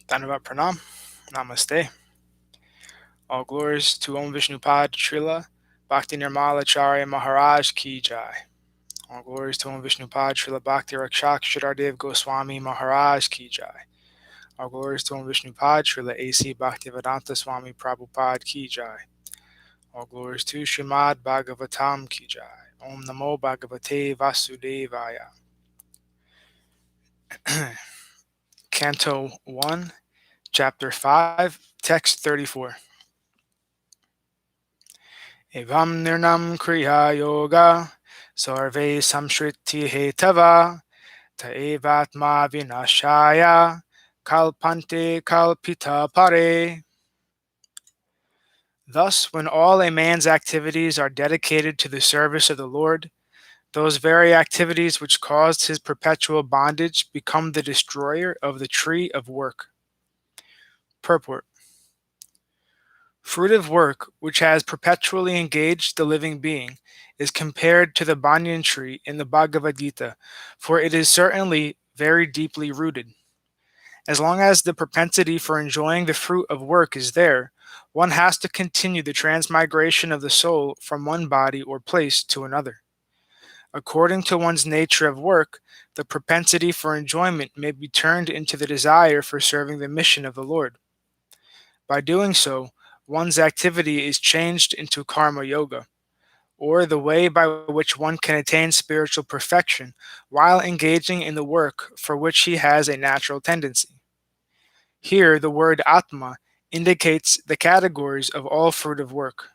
Dhanavat Pranam. Namaste. All glories to Om Vishnupad Srila Bhakti Nirmala Acharya Maharaj Ki Jai. All glories to Om Vishnupad Srila Bhakti Rakshak Shradev Goswami Maharaj Ki Jai. All glories to Om Vishnupad Srila A.C. Bhaktivedanta Swami Prabhupada Ki Jai. All glories to Śrīmad-Bhāgavatam Ki Jai. Om Namo Bhagavate Vasudevaya. Canto 1, Chapter 5, Text 34. Evam nirnam kriya yoga sarve samshriti hetava ta evatma vinashaya kalpante kalpita pare. Thus, when all a man's activities are dedicated to the service of the Lord, those very activities which caused his perpetual bondage become the destroyer of the tree of work. Purport. Fruitive work, which has perpetually engaged the living being, is compared to the banyan tree in the Bhagavad Gita, for it is certainly very deeply rooted. As long as the propensity for enjoying the fruit of work is there, one has to continue the transmigration of the soul from one body or place to another. According to one's nature of work, the propensity for enjoyment may be turned into the desire for serving the mission of the Lord. By doing so, one's activity is changed into karma yoga, or the way by which one can attain spiritual perfection while engaging in the work for which he has a natural tendency. Here, the word Atma indicates the categories of all fruitive work.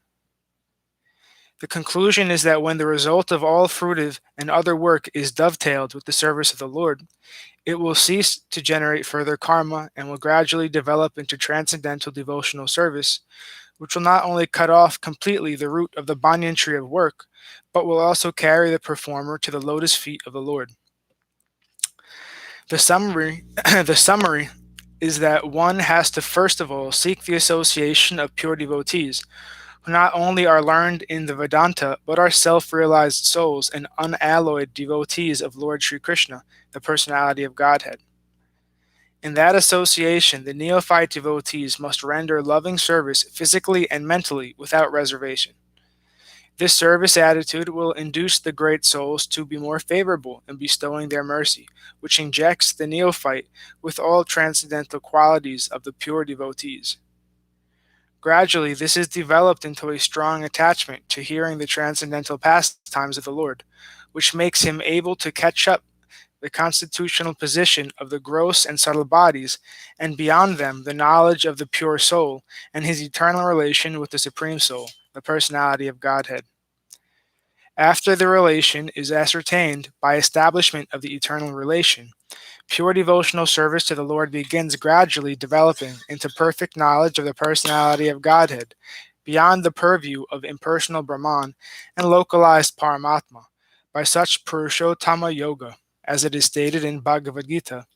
The conclusion is that when the result of all fruitive and other work is dovetailed with the service of the Lord, it will cease to generate further karma and will gradually develop into transcendental devotional service, which will not only cut off completely the root of the banyan tree of work, but will also carry the performer to the lotus feet of the Lord. The summary is that one has to first of all seek the association of pure devotees, who not only are learned in the Vedanta, but are self-realized souls and unalloyed devotees of Lord Sri Krishna, the personality of Godhead. In that association, the neophyte devotees must render loving service physically and mentally without reservation. This service attitude will induce the great souls to be more favorable in bestowing their mercy, which injects the neophyte with all transcendental qualities of the pure devotees. Gradually, this is developed into a strong attachment to hearing the transcendental pastimes of the Lord, which makes him able to catch up the constitutional position of the gross and subtle bodies, and beyond them the knowledge of the pure soul and his eternal relation with the Supreme Soul, the personality of Godhead. After the relation is ascertained by establishment of the eternal relation, pure devotional service to the Lord begins gradually developing into perfect knowledge of the personality of Godhead, beyond the purview of impersonal Brahman and localized Paramatma, by such Purushottama Yoga, as it is stated in Bhagavad Gita.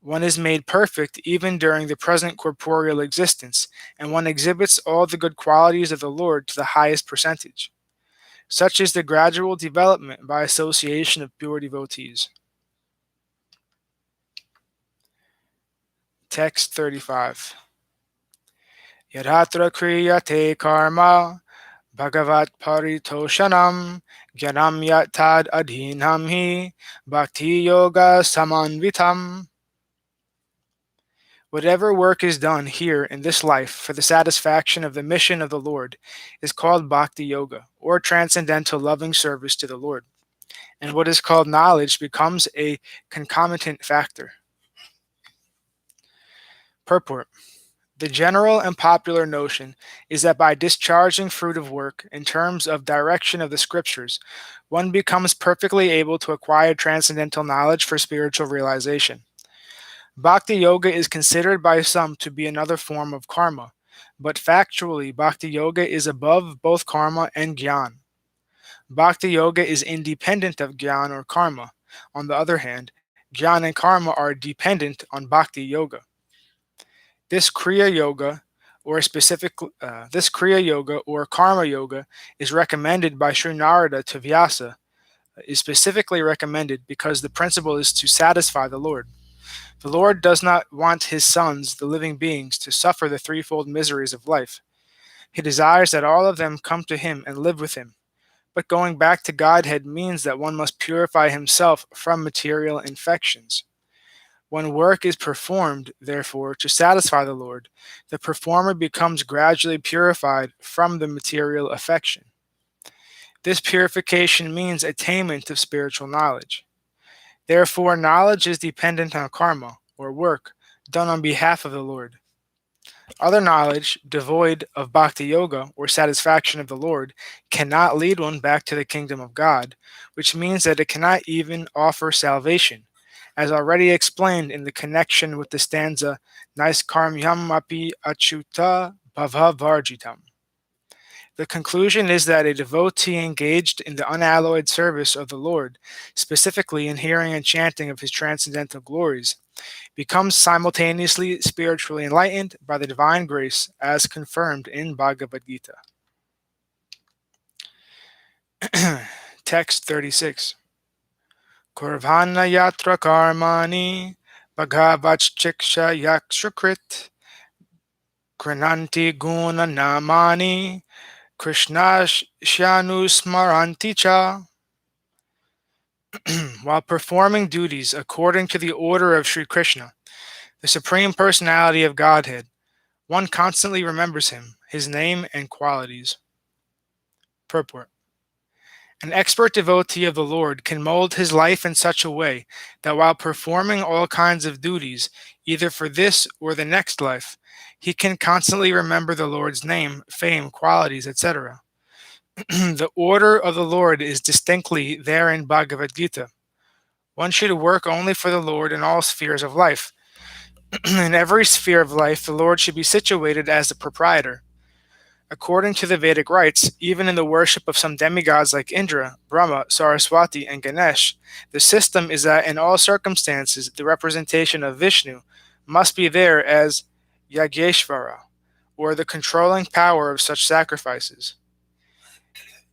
One is made perfect even during the present corporeal existence, and one exhibits all the good qualities of the Lord to the highest percentage. Such is the gradual development by association of pure devotees. Text 35. Yadhatra kriyate karma bhagavat paritoshanam jnanam yat adhinam hi bhakti yoga samanvitam. Whatever work is done here in this life for the satisfaction of the mission of the Lord is called bhakti yoga, or transcendental loving service to the Lord, and what is called knowledge becomes a concomitant factor. Purport. The general and popular notion is that by discharging fruitive work in terms of direction of the scriptures, one becomes perfectly able to acquire transcendental knowledge for spiritual realization. Bhakti yoga is considered by some to be another form of karma, but factually, bhakti yoga is above both karma and jnana. Bhakti yoga is independent of jnana or karma. On the other hand, jnana and karma are dependent on bhakti yoga. This Kriya Yoga, or Karma Yoga, is recommended by Sri Nārada to Vyāsa, is specifically recommended because the principle is to satisfy the Lord. The Lord does not want his sons, the living beings, to suffer the threefold miseries of life. He desires that all of them come to him and live with him. But going back to Godhead means that one must purify himself from material infections. When work is performed, therefore, to satisfy the Lord, the performer becomes gradually purified from the material affection. This purification means attainment of spiritual knowledge. Therefore, knowledge is dependent on karma, or work, done on behalf of the Lord. Other knowledge, devoid of bhakti yoga, or satisfaction of the Lord, cannot lead one back to the kingdom of God, which means that it cannot even offer salvation, as already explained in the connection with the stanza Naiskarmyam api achyuta bhavavarjitam. The conclusion is that a devotee engaged in the unalloyed service of the Lord, specifically in hearing and chanting of his transcendental glories, becomes simultaneously spiritually enlightened by the divine grace as confirmed in Bhagavad Gita. Text 36. Kurvana yatra karmani bhagavachchiksha yakshakrit krinanti guna namani Krishna shanusmaranti cha. While performing duties according to the order of Sri Krishna, the Supreme Personality of Godhead, one constantly remembers him, his name and qualities. Purport. An expert devotee of the Lord can mold his life in such a way that while performing all kinds of duties, either for this or the next life, he can constantly remember the Lord's name, fame, qualities, etc. The order of the Lord is distinctly there in Bhagavad Gita. One should work only for the Lord in all spheres of life. In every sphere of life, the Lord should be situated as the proprietor. According to the Vedic rites, even in the worship of some demigods like Indra, Brahma, Saraswati, and Ganesh, the system is that in all circumstances, the representation of Vishnu must be there as Yageshvara, or the controlling power of such sacrifices.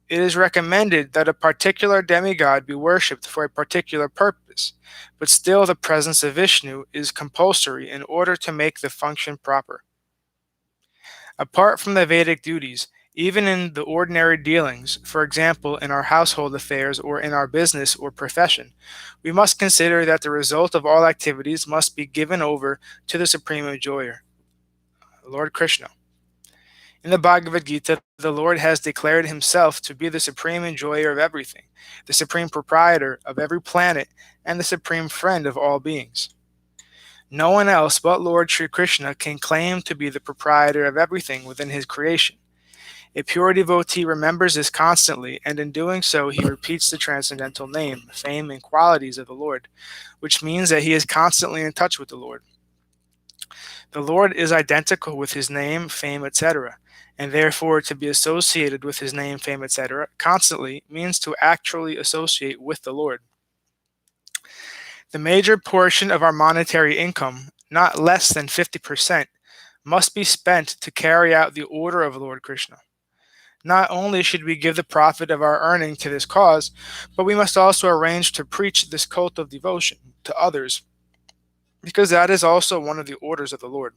It is recommended that a particular demigod be worshipped for a particular purpose, but still the presence of Vishnu is compulsory in order to make the function proper. Apart from the Vedic duties, even in the ordinary dealings, for example in our household affairs or in our business or profession, we must consider that the result of all activities must be given over to the Supreme Enjoyer, Lord Krishna. In the Bhagavad Gita, the Lord has declared himself to be the supreme enjoyer of everything, the supreme proprietor of every planet, and the supreme friend of all beings. No one else but Lord Sri Krishna can claim to be the proprietor of everything within his creation. A pure devotee remembers this constantly, and in doing so he repeats the transcendental name, fame, and qualities of the Lord, which means that he is constantly in touch with the Lord. The Lord is identical with his name, fame, etc., and therefore to be associated with his name, fame, etc., constantly means to actually associate with the Lord. The major portion of our monetary income, not less than 50%, must be spent to carry out the order of Lord Krishna. Not only should we give the profit of our earning to this cause, but we must also arrange to preach this cult of devotion to others, because that is also one of the orders of the Lord.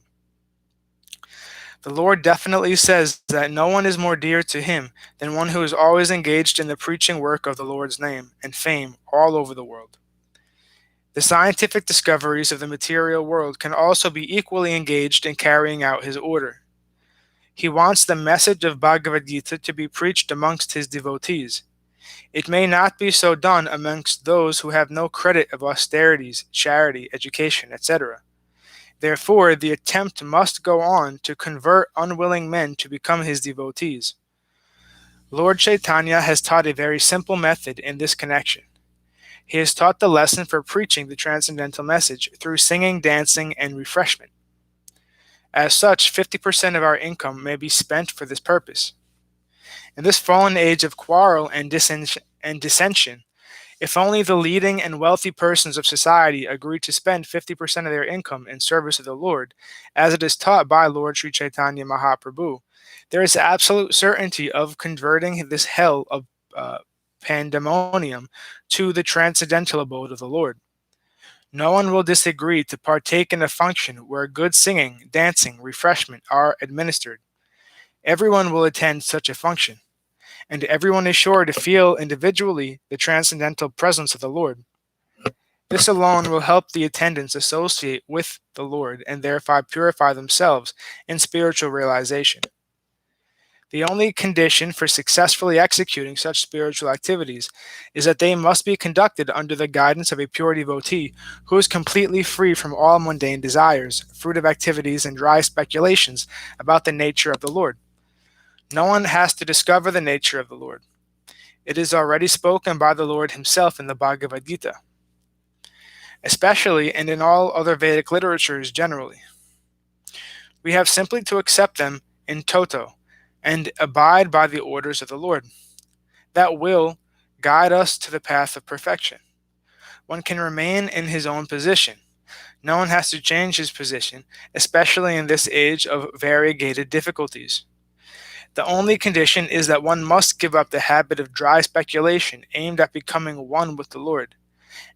The Lord definitely says that no one is more dear to him than one who is always engaged in the preaching work of the Lord's name and fame all over the world. The scientific discoveries of the material world can also be equally engaged in carrying out his order. He wants the message of Bhagavad Gita to be preached amongst his devotees. It may not be so done amongst those who have no credit of austerities, charity, education, etc. Therefore, the attempt must go on to convert unwilling men to become his devotees. Lord Chaitanya has taught a very simple method in this connection. He has taught the lesson for preaching the transcendental message through singing, dancing, and refreshment. As such, 50% of our income may be spent for this purpose. In this fallen age of quarrel and dissension, if only the leading and wealthy persons of society agree to spend 50% of their income in service of the Lord, as it is taught by Lord Sri Chaitanya Mahaprabhu, there is absolute certainty of converting this hell of pandemonium to the transcendental abode of the Lord. No one will disagree to partake in a function where good singing, dancing, refreshment are administered. Everyone will attend such a function, and everyone is sure to feel individually the transcendental presence of the Lord. This alone will help the attendants associate with the Lord and thereby purify themselves in spiritual realization. The only condition for successfully executing such spiritual activities is that they must be conducted under the guidance of a pure devotee who is completely free from all mundane desires, fruitive activities, and dry speculations about the nature of the Lord. No one has to discover the nature of the Lord. It is already spoken by the Lord himself in the Bhagavad Gita, especially and in all other Vedic literatures generally. We have simply to accept them in toto and abide by the orders of the Lord. That will guide us to the path of perfection. One can remain in his own position. No one has to change his position, especially in this age of variegated difficulties. The only condition is that one must give up the habit of dry speculation aimed at becoming one with the Lord.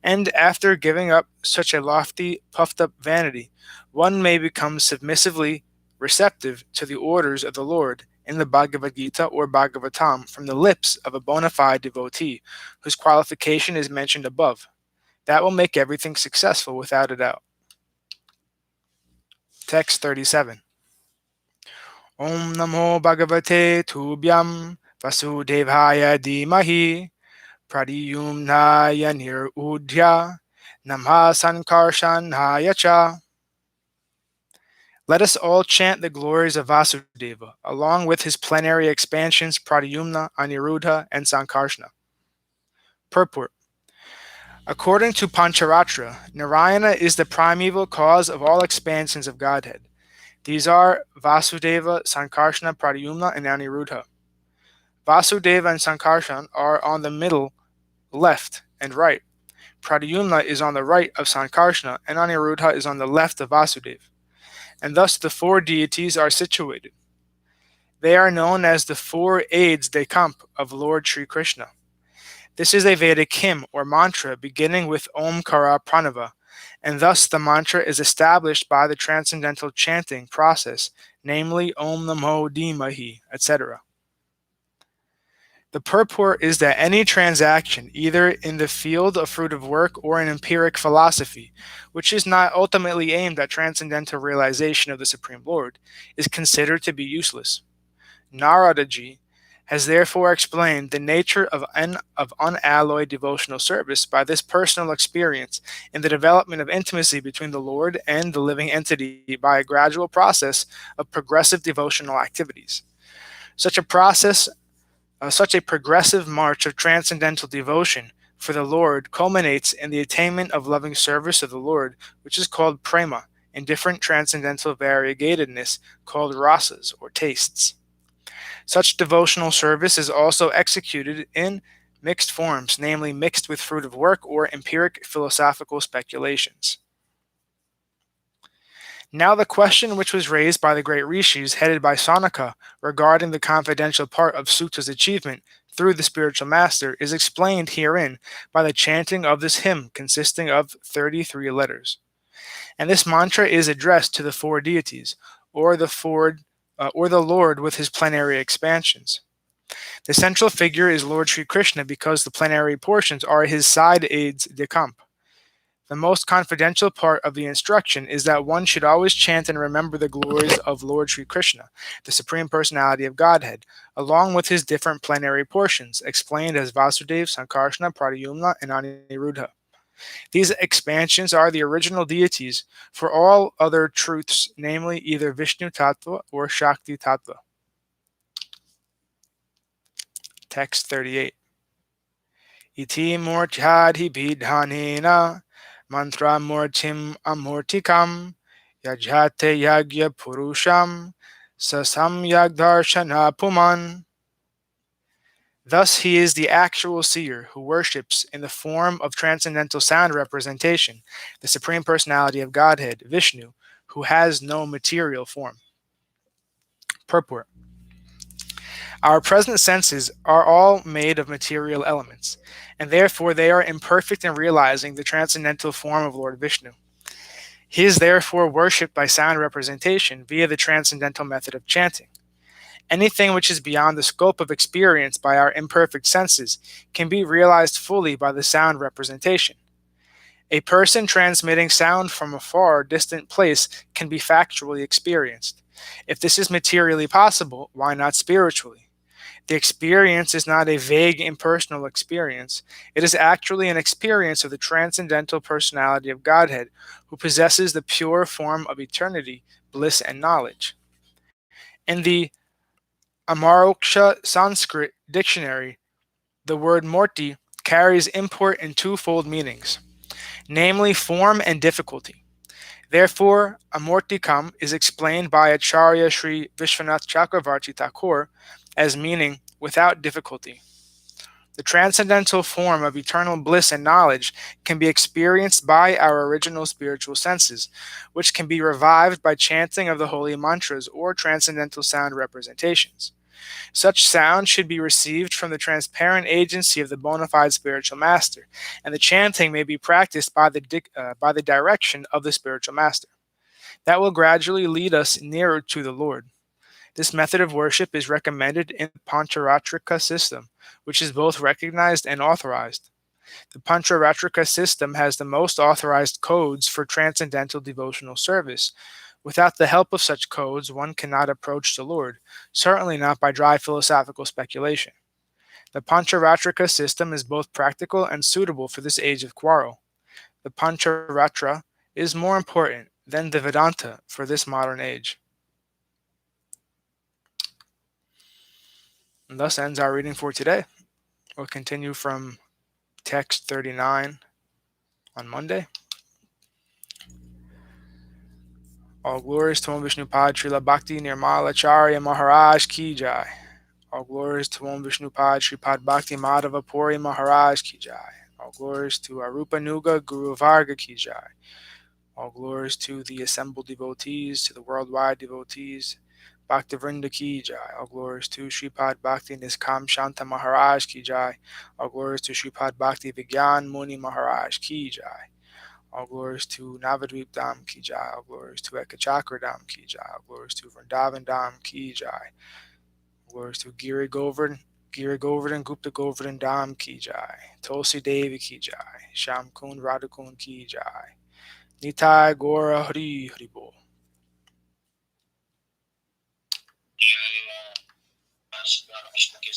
And after giving up such a lofty, puffed up vanity, one may become submissively receptive to the orders of the Lord in the Bhagavad Gita or Bhagavatam from the lips of a bona fide devotee whose qualification is mentioned above. That will make everything successful without a doubt. Text 37. Om Namo Bhagavate Tubhyam Vasudevaya Dhimahi Pradyumnaya Nirudhya Namha Sankarshanaya Cha. Let us all chant the glories of Vasudeva, along with his plenary expansions Pradyumna, Aniruddha, and Sankarshana. Purport. According to Pancharatra, Narayana is the primeval cause of all expansions of Godhead. These are Vasudeva, Sankarshana, Pradyumna, and Aniruddha. Vasudeva and Sankarshan are on the middle, left, and right. Pradyumna is on the right of Sankarshana, and Aniruddha is on the left of Vasudeva. And thus the four deities are situated. They are known as the four aides de camp of Lord Sri Krishna. This is a Vedic hymn or mantra beginning with Omkara Pranava, and thus the mantra is established by the transcendental chanting process, namely Om Namo Dhimahi, etc. The purport is that any transaction, either in the field of fruitive work or in empiric philosophy, which is not ultimately aimed at transcendental realization of the Supreme Lord, is considered to be useless. Nārada ji has therefore explained the nature of unalloyed devotional service by this personal experience in the development of intimacy between the Lord and the living entity by a gradual process of progressive devotional activities. Such a progressive march of transcendental devotion for the Lord culminates in the attainment of loving service of the Lord, which is called prema, in different transcendental variegatedness called rasas or tastes. Such devotional service is also executed in mixed forms, namely mixed with fruitive work or empiric philosophical speculations. Now the question which was raised by the great rishis headed by Sanaka regarding the confidential part of Suta's achievement through the spiritual master is explained herein by the chanting of this hymn consisting of 33 letters. And this mantra is addressed to the four deities, or the Lord with his plenary expansions. The central figure is Lord Sri Krishna because the plenary portions are his side aides de camp. The most confidential part of the instruction is that one should always chant and remember the glories of Lord Sri Krishna, the Supreme Personality of Godhead, along with his different plenary portions, explained as Vasudeva, Sankarshana, Pradyumna, and Aniruddha. These expansions are the original deities for all other truths, namely either Vishnu Tattva or Shakti Tattva. Text 38. Iti mortyadhi bidhanena mantra mortim amortikam yajhate yagya purusham sasam yagdarshana puman. Thus he is the actual seer who worships in the form of transcendental sound representation, the Supreme Personality of Godhead, Vishnu, who has no material form. Purport. Our present senses are all made of material elements, and therefore they are imperfect in realizing the transcendental form of Lord Vishnu. He is therefore worshipped by sound representation via the transcendental method of chanting. Anything which is beyond the scope of experience by our imperfect senses can be realized fully by the sound representation. A person transmitting sound from a far distant place can be factually experienced. If this is materially possible, why not spiritually? The experience is not a vague impersonal experience. It is actually an experience of the transcendental personality of Godhead, who possesses the pure form of eternity, bliss, and knowledge. In the Amaroksha Sanskrit dictionary, the word morti carries import in twofold meanings, namely form and difficulty. Therefore, amortikam is explained by Acharya Sri Vishwanath Chakravarti Thakur as meaning without difficulty. The transcendental form of eternal bliss and knowledge can be experienced by our original spiritual senses, which can be revived by chanting of the holy mantras or transcendental sound representations. Such sound should be received from the transparent agency of the bona fide spiritual master, and the chanting may be practiced by the direction of the spiritual master. That will gradually lead us nearer to the Lord. This method of worship is recommended in the Pancharatrika system, which is both recognized and authorized. The Pancharatrika system has the most authorized codes for transcendental devotional service. Without the help of such codes, one cannot approach the Lord, certainly not by dry philosophical speculation. The Pancharatrika system is both practical and suitable for this age of quarrel. The Pancharatra is more important than the Vedanta for this modern age. And thus ends our reading for today. We'll continue from text 39 on Monday. All glories to Om Vishnu Pad Srila Bhakti Nirmala Acharya Maharaj Ki Jai. All glories to Om Vishnu Pad Sripad Bhakti Madhava Puri Maharaj Ki Jai. All glories to Arupa Nuga Guru Varga Ki Jai. All glories to the assembled devotees, to the worldwide devotees. Bhaktivinoda Ki Jai. All glories to Sripad Bhakti Niskam Shanta Maharaj Ki Jai. All glories to Sripad Bhakti Vigyan Muni Maharaj Ki Jai. All glories to Navadvip Dham Ki Jai. All glories to Ekachakra Dham Ki Jai. All glories to Vrindavan Dham Ki Jai. All glories to Giri Govardhan Gupta Govardhan Dham Ki Jai. Tulsi Devi Ki Jai. Sham Kund Radhakund Ki Jai. Nitai Gora Hari Hari Bol.